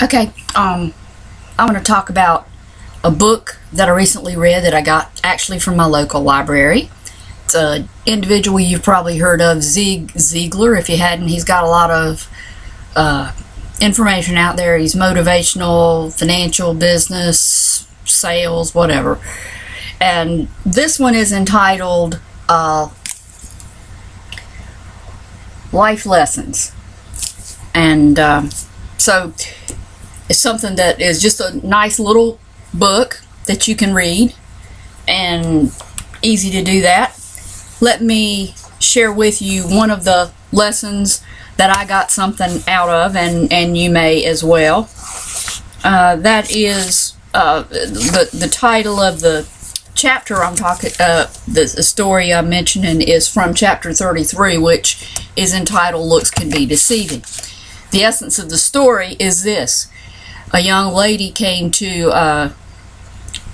Okay, I want to talk about a book that I recently read that I got actually from my local library. It's an individual you've probably heard of, Zig Ziglar. If you hadn't, he's got a lot of information out there. He's motivational, financial, business, sales, whatever. And this one is entitled Life Lessons. And so it's something that is just a nice little book that you can read, and easy to do that. Let me share with you one of the lessons that I got something out of, and you may as well. That is the title of the chapter I'm talking, the story I'm mentioning is from chapter 33, which is entitled Looks Can Be Deceiving. The essence of the story is this. A young lady came to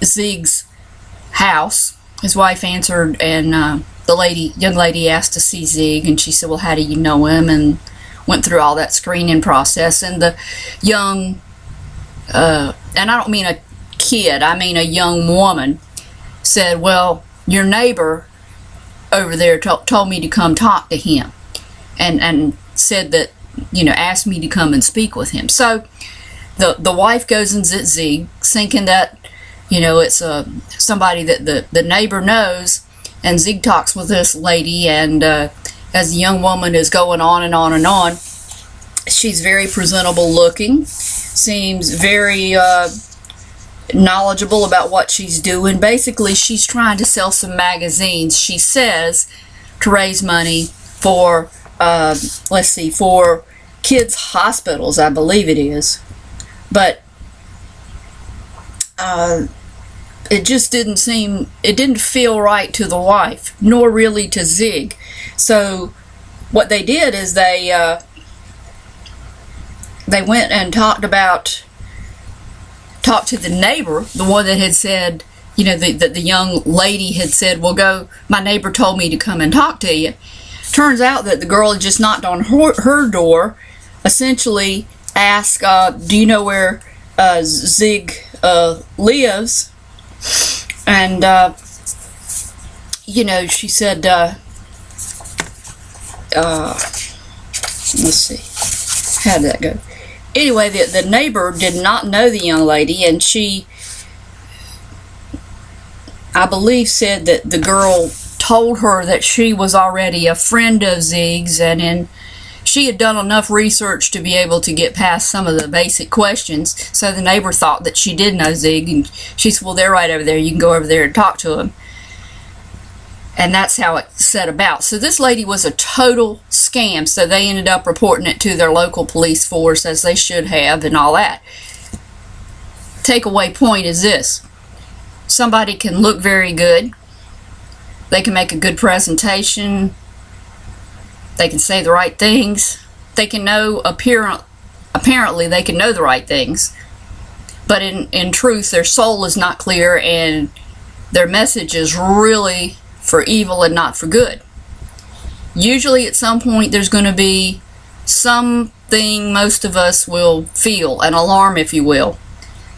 Zig's house. His wife answered, and the young lady asked to see Zig, and she said, well, how do you know him? And went through all that screening process. And the young, and I don't mean a kid, I mean a young woman, said, well, your neighbor over there told me to come talk to him, and said that, asked me to come and speak with him. So the wife goes and visits Zig, thinking that, it's somebody that the neighbor knows, and Zig talks with this lady, and as the young woman is going on and on and on, she's very presentable looking, seems very knowledgeable about what she's doing. Basically, she's trying to sell some magazines, she says, to raise money for, for kids' hospitals, I believe it is. But it just didn't feel right to the wife, nor really to Zig. So what they did is they went and talked to the neighbor, the one that had said, that the young lady had said, well, my neighbor told me to come and talk to you. Turns out that the girl had just knocked on her door, essentially asked, do you know where Zig lives? And she said, let's see, how did that go? Anyway, the neighbor did not know the young lady, and she, I believe, said that the girl told her that she was already a friend of Zig's, and she had done enough research to be able to get past some of the basic questions. So the neighbor thought that she did know Zig, and she said, well, they're right over there. You can go over there and talk to him. And that's how it set about. So this lady was a total scam, so they ended up reporting it to their local police force, as they should have, and all that. Takeaway point is this. Somebody can look very good. They can make a good presentation. They can say the right things. They can know, apparently they can know the right things. But in truth, their soul is not clear, and their message is really for evil and not for good. Usually at some point there's going to be something most of us will feel, an alarm if you will,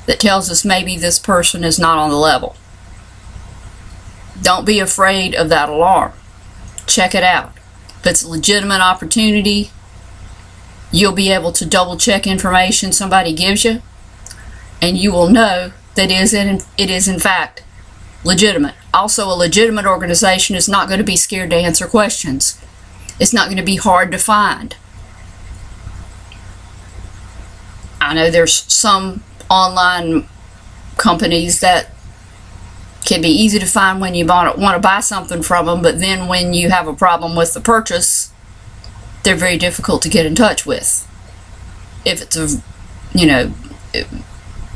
that tells us maybe this person is not on the level. Don't be afraid of that alarm. Check it out. If it's a legitimate opportunity, you'll be able to double check information somebody gives you, and you will know that it is in fact legitimate. Also, a legitimate organization is not going to be scared to answer questions. It's not going to be hard to find. I know there's some online companies that can be easy to find when you want to buy something from them, but then when you have a problem with the purchase, they're very difficult to get in touch with. If it's a,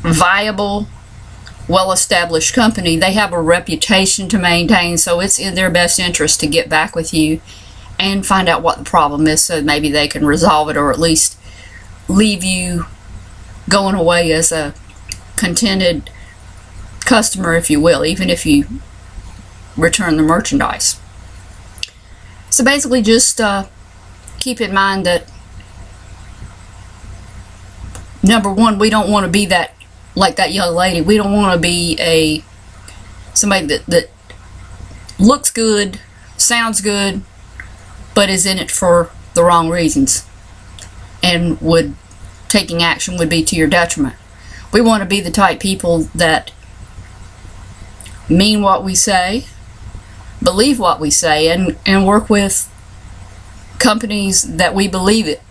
viable, well-established company, they have a reputation to maintain, so it's in their best interest to get back with you and find out what the problem is, so maybe they can resolve it, or at least leave you going away as a contented customer, if you will, even if you return the merchandise. So basically, just keep in mind that number one, we don't want to be that, like that young lady. We don't want to be somebody that looks good, sounds good, but is in it for the wrong reasons, and taking action would be to your detriment. We want to be the type people that mean what we say, believe what we say, and work with companies that we believe it,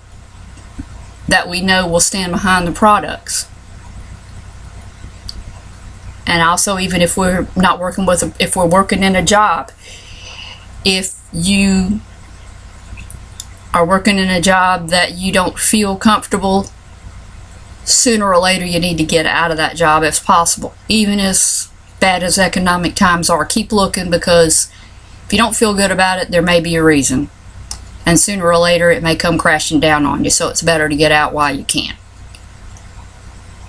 that we know will stand behind the products. And also, even if we're not working if we're working in a job, if you are working in a job that you don't feel comfortable, sooner or later you need to get out of that job if possible. Even as bad as economic times are, keep looking, because if you don't feel good about it, there may be a reason. And sooner or later it may come crashing down on you, so it's better to get out while you can.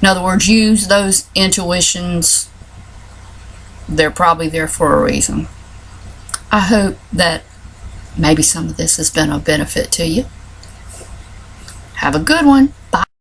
In other words, use those intuitions. They're probably there for a reason. I hope that maybe some of this has been of benefit to you. Have a good one. Bye.